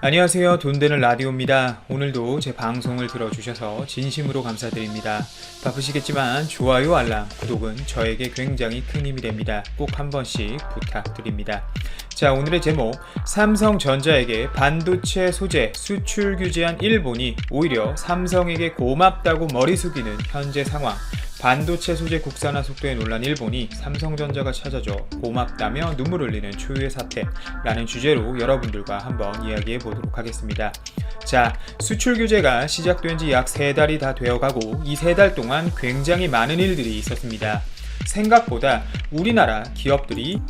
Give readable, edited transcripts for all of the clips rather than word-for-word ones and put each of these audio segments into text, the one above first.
안녕하세요. 돈 되는 라디오입니다. 오늘도 제 방송을 들어주셔서 진심으로 감사드립니다. 바쁘시겠지만 좋아요, 알람, 구독은 저에게 굉장히 큰 힘이 됩니다. 꼭 한 번씩 부탁드립니다. 자, 오늘의 제목, 삼성전자에게 반도체 소재 수출 규제한 일본이 오히려 삼성에게 고맙다고 머리 숙이는 현재 상황. 반도체 소재 국산화 속도에 놀란 일본이 삼성전자가 찾아줘 고맙다며 눈물 흘리는 초유의 사태라는 주제로 여러분들과 한번 이야기해 보도록 하겠습니다. 자, 수출 규제가 시작된 지 약 3달이 다 되어가고 이 3달 동안 굉장히 많은 일들이 있었습니다. 생각보다 우리나라 기업들이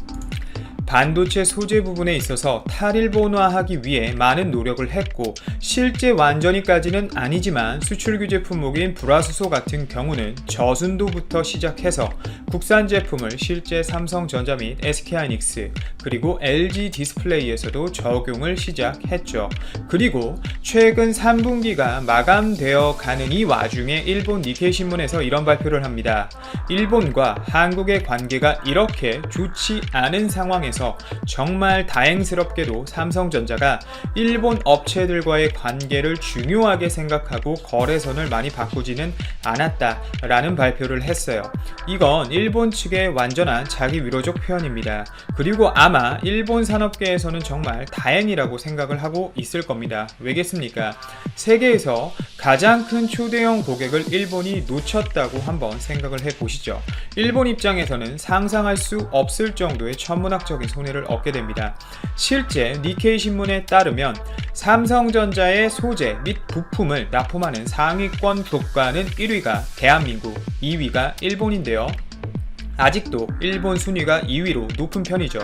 반도체 소재 부분에 있어서 탈일본화하기 위해 많은 노력을 했고, 실제 완전히까지는 아니지만 수출 규제 품목인 불화수소 같은 경우는 저순도부터 시작해서 국산 제품을 실제 삼성전자 및 SK하이닉스 그리고 LG 디스플레이에서도 적용을 시작했죠. 그리고 최근 3분기가 마감되어 가는 이 와중에 일본 니케이 신문에서 이런 발표를 합니다. 일본과 한국의 관계가 이렇게 좋지 않은 상황에서 정말 다행스럽게도 삼성전자가 일본 업체들과의 관계를 중요하게 생각하고 거래선을 많이 바꾸지는 않았다라는 발표를 했어요. 이건 일본 측의 완전한 자기 위로적 표현입니다. 그리고 아마 일본 산업계에서는 정말 다행이라고 생각을 하고 있을 겁니다. 왜겠습니까? 세계에서 가장 큰 초대형 고객을 일본이 놓쳤다고 한번 생각을 해보시죠. 일본 입장에서는 상상할 수 없을 정도의 천문학적인 손해를 얻게 됩니다. 실제 니케이 신문에 따르면 삼성전자의 소재 및 부품을 납품하는 상위권 국가는 1위가 대한민국, 2위가 일본인데요. 아직도 일본 순위가 2위로 높은 편이죠.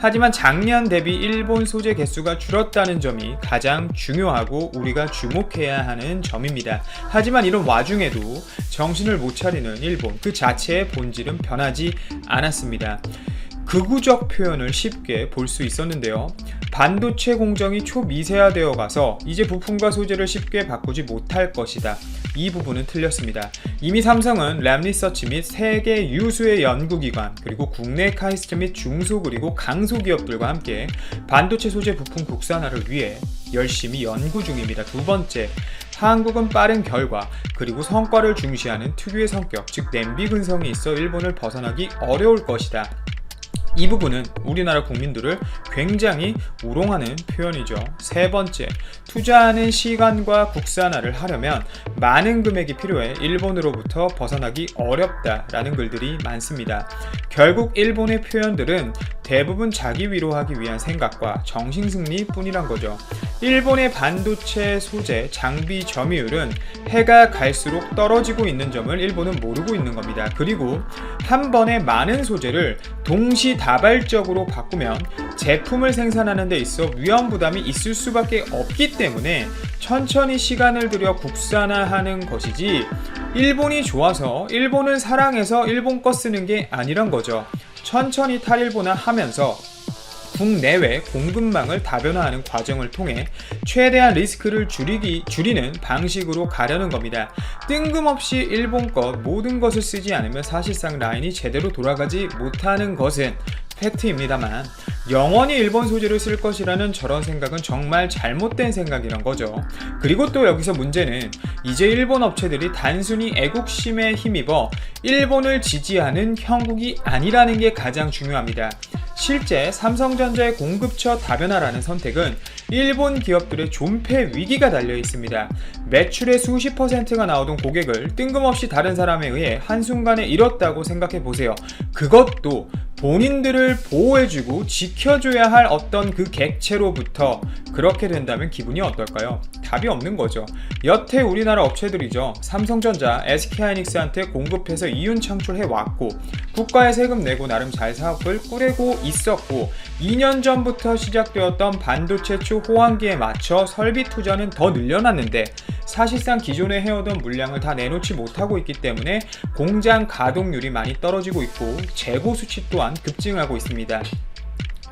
하지만 작년 대비 일본 소재 개수가 줄었다는 점이 가장 중요하고 우리가 주목해야 하는 점입니다. 하지만 이런 와중에도 정신을 못 차리는 일본 그 자체의 본질은 변하지 않았습니다. 극우적 표현을 쉽게 볼 수 있었는데요. 반도체 공정이 초미세화되어 가서 이제 부품과 소재를 쉽게 바꾸지 못할 것이다. 이 부분은 틀렸습니다. 이미 삼성은 램 리서치 및 세계 유수의 연구기관 그리고 국내 카이스트 및 중소 그리고 강소기업들과 함께 반도체 소재 부품 국산화를 위해 열심히 연구 중입니다. 두 번째, 한국은 빠른 결과 그리고 성과를 중시하는 특유의 성격, 즉 냄비 근성이 있어 일본을 벗어나기 어려울 것이다. 이 부분은 우리나라 국민들을 굉장히 우롱하는 표현이죠. 세 번째, 투자하는 시간과 국산화를 하려면 많은 금액이 필요해 일본으로부터 벗어나기 어렵다라는 글들이 많습니다. 결국 일본의 표현들은 대부분 자기 위로하기 위한 생각과 정신승리 뿐이란 거죠. 일본의 반도체 소재 장비 점유율은 해가 갈수록 떨어지고 있는 점을 일본은 모르고 있는 겁니다. 그리고 한 번에 많은 소재를 동시다발적으로 바꾸면 제품을 생산하는 데 있어 위험 부담이 있을 수밖에 없기 때문에 천천히 시간을 들여 국산화하는 것이지, 일본이 좋아서 일본을 사랑해서 일본 거 쓰는 게 아니란 거죠. 천천히 탈일본화 하면서 국내외 공급망을 다변화하는 과정을 통해 최대한 리스크를 줄이는 방식으로 가려는 겁니다. 뜬금없이 일본 것 모든 것을 쓰지 않으면 사실상 라인이 제대로 돌아가지 못하는 것은 팩트입니다만, 영원히 일본 소재를 쓸 것이라는 저런 생각은 정말 잘못된 생각이란 거죠. 그리고 또 여기서 문제는 이제 일본 업체들이 단순히 애국심에 힘입어 일본을 지지하는 형국이 아니라는 게 가장 중요합니다. 실제 삼성전자의 공급처 다변화라는 선택은 일본 기업들의 존폐 위기가 달려 있습니다. 매출의 수십 %가 나오던 고객을 뜬금없이 다른 사람에 의해 한순간에 잃었다고 생각해 보세요. 그것도 본인들을 보호해주고 지켜줘야 할 어떤 그 객체로부터 그렇게 된다면 기분이 어떨까요? 답이 없는 거죠. 여태 우리나라 업체들이죠. 삼성전자, SK하이닉스한테 공급해서 이윤 창출해왔고 국가에 세금 내고 나름 잘 사업을 꾸리고 있었고 2년 전부터 시작되었던 반도체 초 호황기에 맞춰 설비 투자는 더 늘려놨는데 사실상 기존에 해오던 물량을 다 내놓지 못하고 있기 때문에 공장 가동률이 많이 떨어지고 있고 재고 수치 또한 급증하고 있습니다.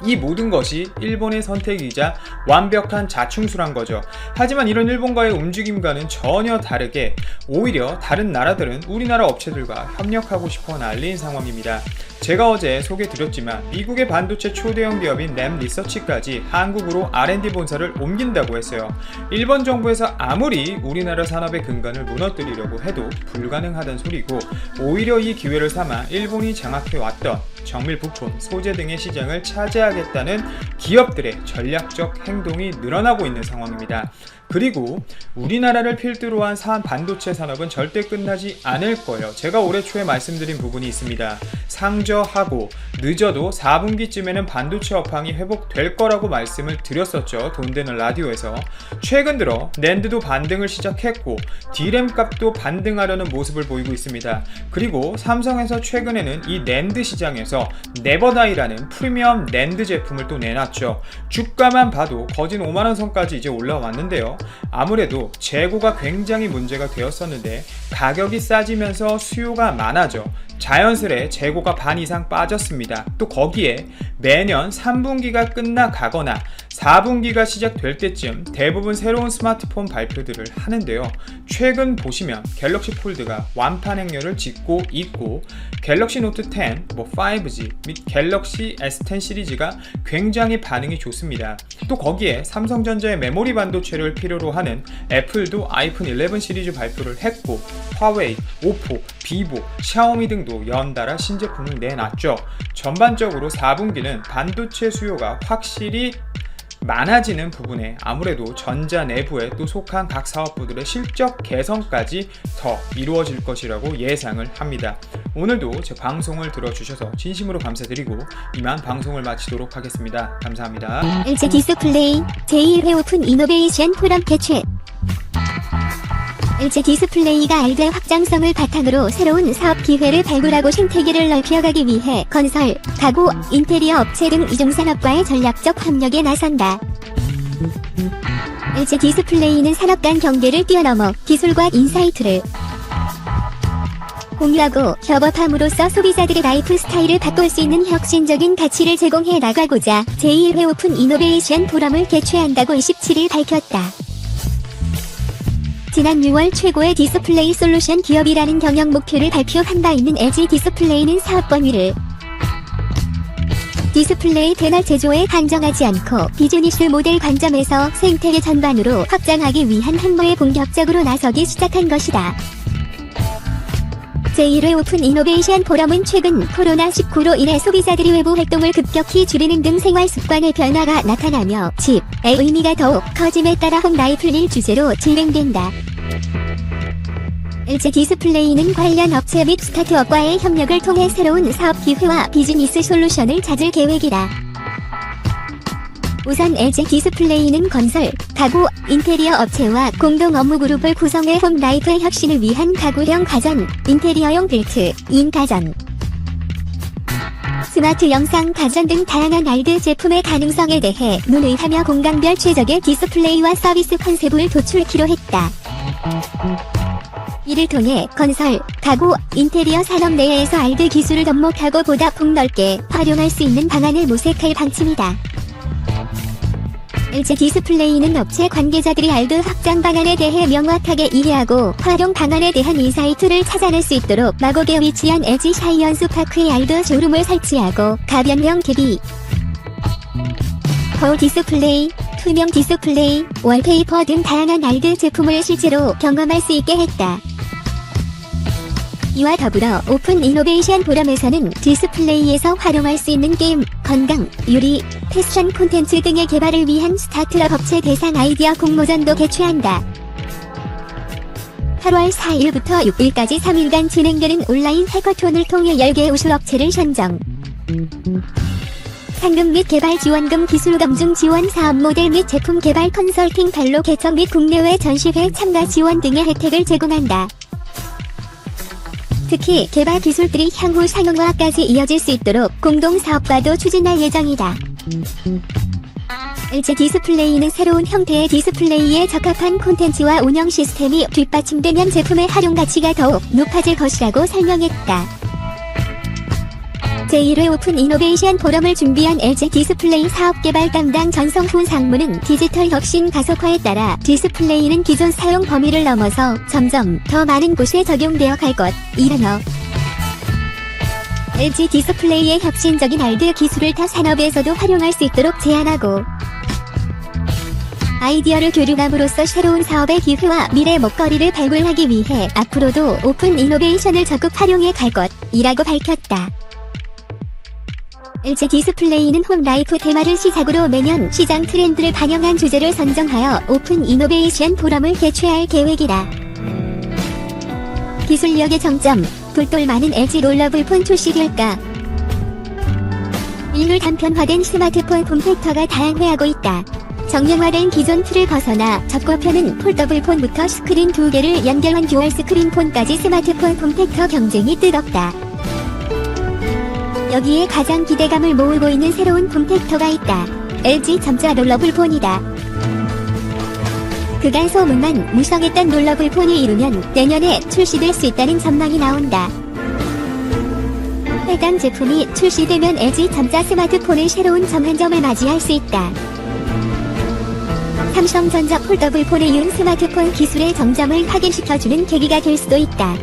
이 모든 것이 일본의 선택이자 완벽한 자충수란 거죠. 하지만 이런 일본과의 움직임과는 전혀 다르게 오히려 다른 나라들은 우리나라 업체들과 협력하고 싶어 난리인 상황입니다. 제가 어제 소개드렸지만 미국의 반도체 초대형 기업인 램리서치까지 한국으로 R&D 본사를 옮긴다고 했어요. 일본 정부에서 아무리 우리나라 산업의 근간을 무너뜨리려고 해도 불가능하단 소리고, 오히려 이 기회를 삼아 일본이 장악해왔던 정밀 부품, 소재 등의 시장을 차지하겠다는 기업들의 전략적 행동이 늘어나고 있는 상황입니다. 그리고 우리나라를 필두로 한 반도체 산업은 절대 끝나지 않을 거예요. 제가 올해 초에 말씀드린 부분이 있습니다. 상저하고 늦어도 4분기쯤에는 반도체 업황이 회복될 거라고 말씀을 드렸었죠. 돈 되는 라디오에서. 최근 들어 낸드도 반등을 시작했고 D램 값도 반등하려는 모습을 보이고 있습니다. 그리고 삼성에서 최근에는 이 낸드 시장에서 네버다이라는 프리미엄 낸드 제품을 또 내놨죠. 주가만 봐도 거진 5만원 선까지 이제 올라왔는데요. 아무래도 재고가 굉장히 문제가 되었었는데 가격이 싸지면서 수요가 많아져 자연스레 재고가 반 이상 빠졌습니다. 또 거기에 매년 3분기가 끝나가거나 4분기가 시작될 때쯤 대부분 새로운 스마트폰 발표들을 하는데요. 최근 보시면 갤럭시 폴드가 완판 행렬을 짓고 있고, 갤럭시 노트 10, 5G 및 갤럭시 S10 시리즈가 굉장히 반응이 좋습니다. 또 거기에 삼성전자의 메모리 반도체를 필요로 하는 애플도 아이폰 11 시리즈 발표를 했고, 화웨이, 오포, 비보, 샤오미 등도 연달아 신제품을 내놨죠. 전반적으로 4분기는 반도체 수요가 확실히 많아지는 부분에 아무래도 전자 내부에 또 속한 각 사업부들의 실적 개선까지 더 이루어질 것이라고 예상을 합니다. 오늘도 제 방송을 들어주셔서 진심으로 감사드리고 이만 방송을 마치도록 하겠습니다. 감사합니다. LG 디스플레이 제1회 오픈 이노베이션 포럼 개최. LG 디스플레이가 알드 확장성을 바탕으로 새로운 사업 기회를 발굴하고 생태계를 넓혀가기 위해 건설, 가구, 인테리어 업체 등 이중산업과의 전략적 협력에 나선다. LG 디스플레이는 산업 간 경계를 뛰어넘어 기술과 인사이트를 공유하고 협업함으로써 소비자들의 라이프 스타일을 바꿀 수 있는 혁신적인 가치를 제공해 나가고자 제1회 오픈 이노베이션 포럼을 개최한다고 27일 밝혔다. 지난 6월 최고의 디스플레이 솔루션 기업이라는 경영 목표를 발표한 바 있는 LG 디스플레이는 사업 범위를 디스플레이 패널 제조에 한정하지 않고 비즈니스 모델 관점에서 생태계 전반으로 확장하기 위한 항모에 본격적으로 나서기 시작한 것이다. 제1회 오픈 이노베이션 포럼은 최근 코로나19로 인해 소비자들이 외부 활동을 급격히 줄이는 등 생활 습관의 변화가 나타나며 집의 의미가 더욱 커짐에 따라 홈라이프를 주제로 진행된다. LG 디스플레이는 관련 업체 및 스타트업과의 협력을 통해 새로운 사업 기회와 비즈니스 솔루션을 찾을 계획이다. 우선 LG 디스플레이는 건설, 가구, 인테리어 업체와 공동 업무 그룹을 구성해 홈라이프의 혁신을 위한 가구형 가전, 인테리어용 빌트, 인 가전, 스마트 영상 가전 등 다양한 알드 제품의 가능성에 대해 논의하며 공간별 최적의 디스플레이와 서비스 컨셉을 도출키로 했다. 이를 통해 건설, 가구, 인테리어 산업 내에서 알드 기술을 접목하고 보다 폭넓게 활용할 수 있는 방안을 모색할 방침이다. LG 디스플레이는 업체 관계자들이 알드 확장 방안에 대해 명확하게 이해하고 활용 방안에 대한 인사이트를 찾아낼 수 있도록 마곡에 위치한 LG 사이언스 파크에 알드 쇼룸을 설치하고 가변형 TV, 거울 디스플레이, 투명 디스플레이, 월페이퍼 등 다양한 알드 제품을 실제로 경험할 수 있게 했다. 이와 더불어 오픈 이노베이션 포럼에서는 디스플레이에서 활용할 수 있는 게임, 건강, 요리, 패션 콘텐츠 등의 개발을 위한 스타트업 업체 대상 아이디어 공모전도 개최한다. 8월 4일부터 6일까지 3일간 진행되는 온라인 해커톤을 통해 10개 우수 업체를 선정. 상금 및 개발 지원금, 기술 검증 지원, 사업 모델 및 제품 개발 컨설팅, 판로 개척 및 국내외 전시회 참가 지원 등의 혜택을 제공한다. 특히 개발 기술들이 향후 상용화까지 이어질 수 있도록 공동 사업과도 추진할 예정이다. LG 디스플레이는 새로운 형태의 디스플레이에 적합한 콘텐츠와 운영 시스템이 뒷받침되면 제품의 활용 가치가 더욱 높아질 것이라고 설명했다. 제1회 오픈 이노베이션 포럼을 준비한 LG 디스플레이 사업개발 담당 전성훈 상무는 디지털 혁신 가속화에 따라 디스플레이는 기존 사용 범위를 넘어서 점점 더 많은 곳에 적용되어 갈 것이라며 LG 디스플레이의 혁신적인 알드 기술을 타 산업에서도 활용할 수 있도록 제안하고 아이디어를 교류함으로써 새로운 사업의 기회와 미래 먹거리를 발굴하기 위해 앞으로도 오픈 이노베이션을 적극 활용해 갈 것이라고 밝혔다. LG 디스플레이는 홈라이프 테마를 시작으로 매년 시장 트렌드를 반영한 주제를 선정하여 오픈 이노베이션 포럼을 개최할 계획이다. 기술력의 정점, 돌돌 많은 LG 롤러블폰 출시될까? 일률 단편화된 스마트폰 폼팩터가 다양화하고 있다. 정형화된 기존 틀을 벗어나 접고편은 폴더블폰부터 스크린 2개를 연결한 듀얼 스크린폰까지 스마트폰 폼팩터 경쟁이 뜨겁다. 여기에 가장 기대감을 모으고 있는 새로운 폼팩터가 있다. LG 점자 롤러블폰이다. 그간 소문만 무성했던 롤러블폰이 이루면 내년에 출시될 수 있다는 전망이 나온다. 해당 제품이 출시되면 LG 점자 스마트폰의 새로운 전환점을 맞이할 수 있다. 삼성전자 폴더블폰의 이은 스마트폰 기술의 정점을 확인시켜주는 계기가 될 수도 있다.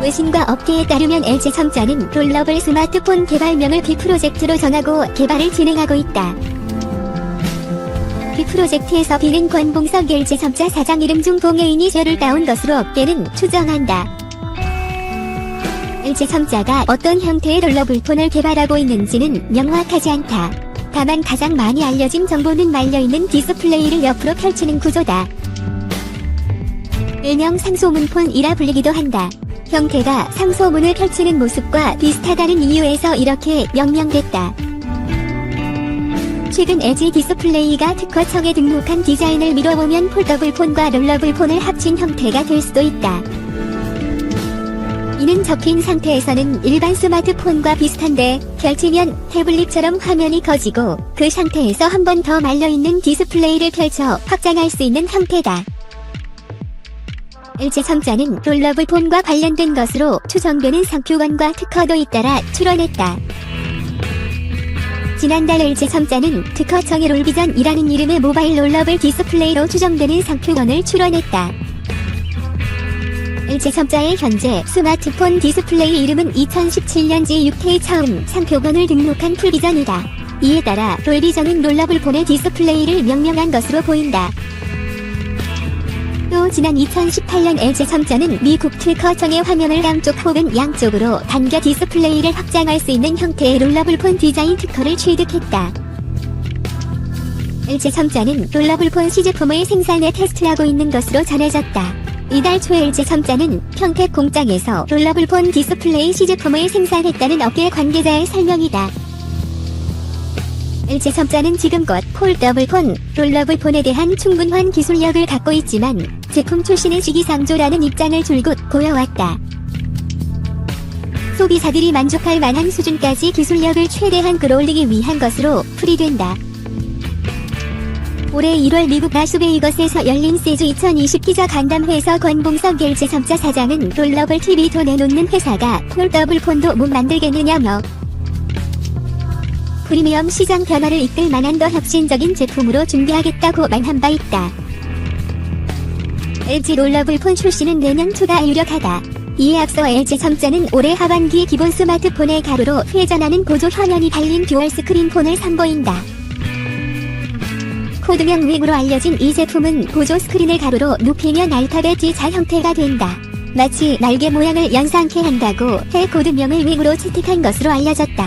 외신과 업계에 따르면 LG 점자는 롤러블 스마트폰 개발명을 B프로젝트로 정하고 개발을 진행하고 있다. B프로젝트에서 B는 권봉석 LG 점자 사장 이름 중 동의 이니셜을 따온 것으로 업계는 추정한다. LG 점자가 어떤 형태의 롤러블폰을 개발하고 있는지는 명확하지 않다. 다만 가장 많이 알려진 정보는 말려있는 디스플레이를 옆으로 펼치는 구조다. 일명 상소문폰이라 불리기도 한다. 형태가 상소문을 펼치는 모습과 비슷하다는 이유에서 이렇게 명명됐다. 최근 LG 디스플레이가 특허청에 등록한 디자인을 미뤄보면 폴더블폰과 롤러블폰을 합친 형태가 될 수도 있다. 이는 접힌 상태에서는 일반 스마트폰과 비슷한데 펼치면 태블릿처럼 화면이 커지고 그 상태에서 한 번 더 말려있는 디스플레이를 펼쳐 확장할 수 있는 형태다. LG 점자는 롤러블폰과 관련된 것으로 추정되는 상표관과 특허도 잇따라 출원했다. 지난달 LG 점자는 특허청의 롤비전이라는 이름의 모바일 롤러블 디스플레이로 추정되는 상표권을 출원했다. LG 점자의 현재 스마트폰 디스플레이 이름은 2017년지 6회에 처음 상표권을 등록한 풀비전이다. 이에 따라 롤비전은 롤러블폰의 디스플레이를 명명한 것으로 보인다. 또 지난 2018년 LG 점자는 미국 특허청의 화면을 한쪽 혹은 양쪽으로 당겨 디스플레이를 확장할 수 있는 형태의 롤러블폰 디자인 특허를 취득했다. LG 점자는 롤러블폰 시제품을 생산해 테스트하고 있는 것으로 전해졌다. 이달 초 LG 점자는 평택 공장에서 롤러블폰 디스플레이 시제품을 생산했다는 업계 관계자의 설명이다. LG 점자는 지금껏 폴더블폰, 롤러블폰에 대한 충분한 기술력을 갖고 있지만 제품 출시는 시기상조라는 입장을 줄곧 보여왔다. 소비자들이 만족할 만한 수준까지 기술력을 최대한 끌어올리기 위한 것으로 풀이된다. 올해 1월 미국 라스베이거스에서 열린 세주 2020 기자 간담회에서 권봉석 LG 점자 사장은 롤러블 TV도 내놓는 회사가 폴더블폰도 못 만들겠느냐며 프리미엄 시장 변화를 이끌 만한 더 혁신적인 제품으로 준비하겠다고 말한 바 있다. LG 롤러블폰 출시는 내년 초가 유력하다. 이에 앞서 LG 점자는 올해 하반기 기본 스마트폰의 가로로 회전하는 보조 화면이 달린 듀얼 스크린폰을 선보인다. 코드명 윙으로 알려진 이 제품은 보조 스크린을 가로로 눕히면 알파벳 G자 형태가 된다. 마치 날개 모양을 연상케 한다고 해 코드명을 윙으로 채택한 것으로 알려졌다.